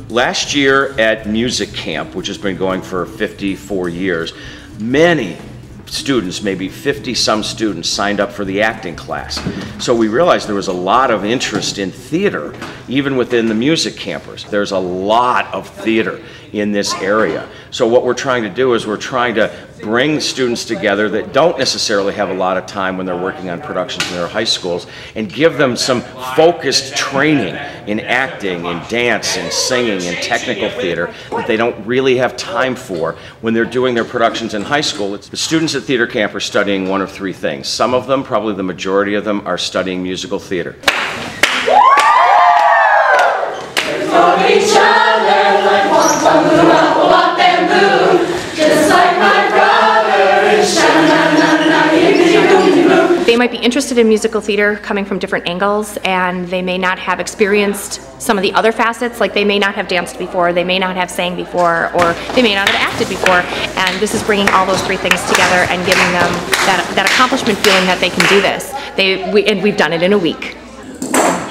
Last year at Music Camp, which has been going for 54 years, many students, maybe 50-some students, signed up for the acting class. So we realized there was a lot of interest in theater, even within the music campers. There's a lot of theater in this area. So what we're trying to do is we're trying to bring students together that don't necessarily have a lot of time when they're working on productions in their high schools, and give them some focused training in acting, in dance, in singing, in technical theater that they don't really have time for when they're doing their productions in high school. The students at Theater Camp are studying one of three things. Some of them, probably the majority of them, are studying musical theater. They might be interested in musical theater coming from different angles, and they may not have experienced some of the other facets, like they may not have danced before, they may not have sang before, or they may not have acted before, and this is bringing all those three things together and giving them that accomplishment feeling that they can do this. And we've done it in a week.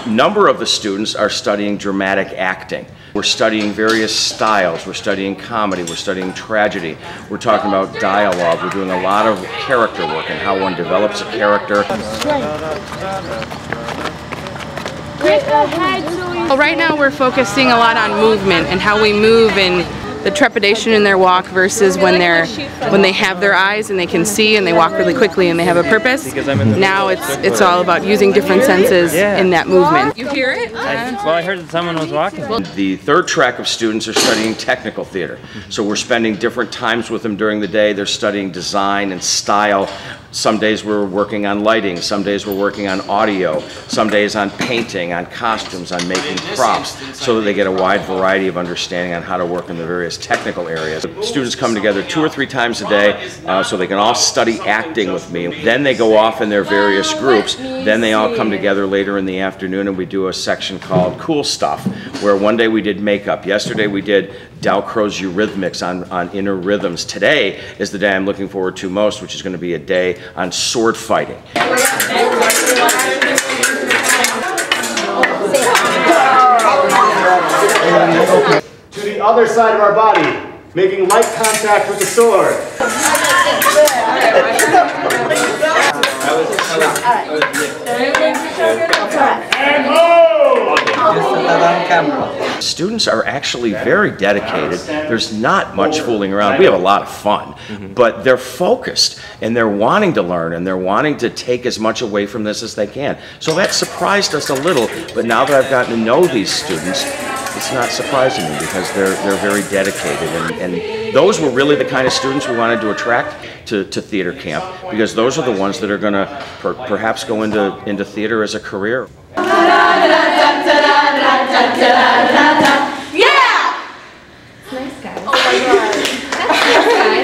A number of the students are studying dramatic acting. We're studying various styles. We're studying comedy. We're studying tragedy. We're talking about dialogue. We're doing a lot of character work and how one develops a character. Well, right now we're focusing a lot on movement and how we move and the trepidation in their walk versus when they have their eyes and they can see and they walk really quickly and they have a purpose. Now it's all about using different senses in that movement. You hear it? Well, I heard that someone was walking. The third track of students are studying technical theater. So we're spending different times with them during the day. They're studying design and style. Some days we're working on lighting, some days we're working on audio, some days on painting, on costumes, on making props, so that they get a wide variety of understanding on how to work in the various technical areas. Students come together 2 or 3 times a day so they can all study acting with me. Then they go off in their various groups. Then they all come together later in the afternoon and we do a section called Cool Stuff, where one day we did makeup. Yesterday we did Dalcroze Eurythmics on inner rhythms. Today is the day I'm looking forward to most, which is going to be a day on sword fighting. To the other side of our body, making light contact with the sword. And hold! Students are actually very dedicated. There's not much fooling around. We have a lot of fun, but they're focused and they're wanting to learn and they're wanting to take as much away from this as they can. So that surprised us a little, but now that I've gotten to know these students, it's not surprising me because they're very dedicated, and those were really the kind of students we wanted to attract to Theater Camp, because those are the ones that are going to perhaps go into theater as a career. Yeah! Nice, guys. Oh my God. That's nice, guys.